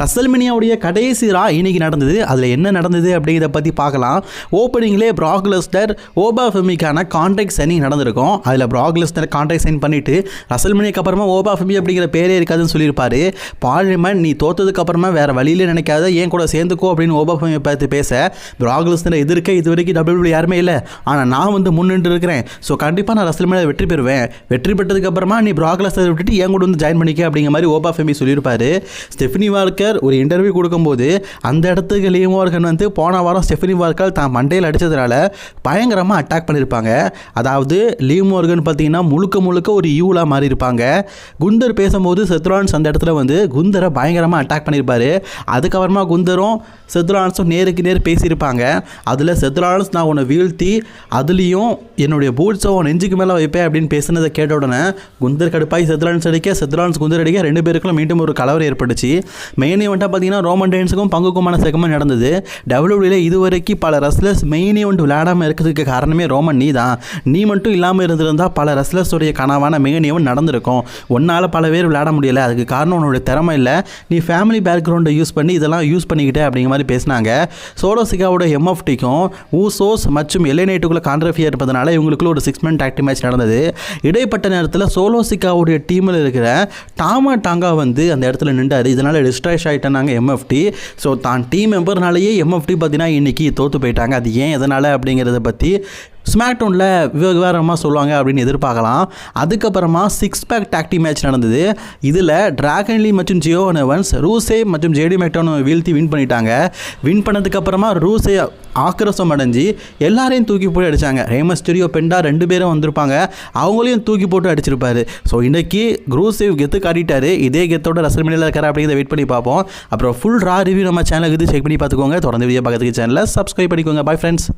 ரசல்மேனியாவுடைய கடைசி ரா இன்னைக்கு நடந்தது. அதில் என்ன நடந்தது அப்படிங்கிறத பற்றி பார்க்கலாம். ஓப்பனிங்லேயே பிராக் லெஸ்னர் ஓபா ஃபெமிக்கான கான்ட்ராக்ட் சைனிங் நடந்திருக்கும். அதில் பிராக் லெஸ்னர் கான்ட்ராக்ட் சைன் பண்ணிவிட்டு ரசல்மேனியாக்கு அப்புறமா ஓபா ஃபெமி அப்படிங்கிற பேரே இருக்காதுன்னு சொல்லியிருப்பாரு. பார்லிமெண்ட் நீ தோத்ததுக்கு அப்புறமா வேறு வழியில் நினைக்காத, ஏன் கூட சேர்ந்துக்கோ அப்படின்னு ஓபா ஃபெமியை பார்த்து பேச, பிராக் லெஸ்னர் எதிர்க்க இது வரைக்கும் WWE யாருமே இல்லை, ஆனால் நான் வந்து முன்னின்று இருக்கிறேன், ஸோ கண்டிப்பாக நான் ரசல்மேனியா வெற்றி பெறுவேன், வெற்றி பெற்றதுக்கு அப்புறமா நீ பிராக் லெஸ்னர் விட்டுட்டு என் கூட வந்து ஜாயின் பண்ணிக்க அப்படிங்கிற மாதிரி ஓபா ஃபெமி சொல்லியிருப்பாரு. ஸ்டெஃபனி வார்க்கர் ஒரு இன்டர்வியூ கொடுக்கும்போது அந்த இடத்துக்கு லீ மார்கன் வந்து போன வாரம் ஸ்டெஃபனி வார்க்கர் தான் மண்டையில் அடித்ததுனால பயங்கரமாக அட்டாக் பண்ணியிருப்பாங்க. அதாவது லீ மார்கன் பார்த்தீங்கன்னா முழுக்க ஒரு யூலாக மாறி இருப்பாங்க. குந்தர் பேசும்போது செத்ரான்ஸ் அந்த இடத்துல வந்து குந்தரை பயங்கரமாக அட்டாக் பண்ணியிருப்பார். அதுக்கப்புறமா குந்தரும் செத்ரான்ஸும் நேருக்கு நேர் பேசியிருப்பாங்க. அதில் செத்ரான்ஸ் நான் உன்னை வீழ்த்தி அதுலேயும் என்னுடைய பூட்ஸை உன் நெஞ்சுக்கு மேலே வைப்பேன் அப்படின்னு பேசுனதை கேட்ட உடனே குந்தர் கடுப்பாய் செத்ரான்ஸ் அடிக்க, செத்ரான்ஸ் குந்தர் அடிக்க, ரெண்டு பேருக்குள்ள மீண்டும் ஒரு கலவரம் ஏற்பட்டுச்சு. மெயின் ஈவெண்ட்டாக பார்த்தீங்கன்னா ரோமன் ரெயின்ஸுக்கும் பங்குக்குமான செகமெண்ட் நடந்தது. WWE இதுவரைக்கும் பல ரெஸ்லர்ஸ் மெயின் ஈவெண்ட் விளையாடாமல் இருக்கிறதுக்கு காரணமே ரோமன் நீ தான். நீ மட்டும் இல்லாமல் இருந்திருந்தால் பல ரெஸ்லர்ஸுடைய கனவான மெயின் ஈவெண்ட் நடந்திருக்கும். உன்னால் பல பேர் விளையாட முடியலை, அதுக்கு காரணம் உன்னோட திறமை இல்லை, நீ ஃபேமிலி பேக்ரவுண்டை யூஸ் பண்ணி இதெல்லாம் யூஸ் பண்ணிக்கிட்டே அப்படிங்கிற மாதிரி பேசினாங்க. சோலோ சிகாவோட MFTக்கும் ஊசோஸ் மற்றும் எல்ஏ நைட்டுக்குள்ள கான்ட்ரஃபியாக இருப்பதனால இவங்களுக்குள்ள ஒரு 6-man tag team மேட்ச் நடந்தது. இடைப்பட்ட நேரத்தில் சோலோ சிகாவுடைய டீமில் இருக்கிற டாமா டாங்கா வந்து அந்த இடத்துல நின்றார். இதனால் டிஸ்ட்ராய்ஸ் ஆகிட்டாங்க MFT. ஸோ தான் டீம் மெம்பர்னாலேயே MFT பார்த்தீங்கன்னா இன்றைக்கி தோற்று போயிட்டாங்க. அது ஏன் எதனால் அப்படிங்கிறத பற்றி ஸ்மாக்டவுனில் விவகாரமாக சொல்லுவாங்க அப்படின்னு எதிர்பார்க்கலாம். அதுக்கப்புறமா 6-pack tag team மேட்ச் நடந்தது. இதில் டிராகன் லீ மற்றும் ஜியோவன் எவன்ஸ் ரூசே மற்றும் ஜேடி மெக்டோனை வீழ்த்தி வின் பண்ணிட்டாங்க. வின் பண்ணதுக்கப்புறமா ரூசே ஆக்ரோஷம் அடைஞ்சு எல்லாரையும் தூக்கி போட்டு அடித்தாங்க. ரேமஸ்டரியோ பெண்டா 2 பேரும் வந்திருப்பாங்க, அவங்களையும் தூக்கி போட்டு அடிச்சிருப்பாரு. ஸோ இன்றைக்கி ரூசே கெத்து காட்டிட்டாரு. இதே கெத்தோட ரசல்மேனியாவில் இருக்காரு அப்படிங்கிறத வெயிட் பண்ணி பார்ப்போம். அப்புறம் ஃபுல் ரா ரிவ்யூ நம்ம சேனலுக்கு செக் பண்ணி பார்த்துக்கோங்க. தொடர்ந்து வீடியோ பார்க்கறதுக்கு சேனலை சப்ஸ்கிரைப் பண்ணிக்கோங்க. Bye friends.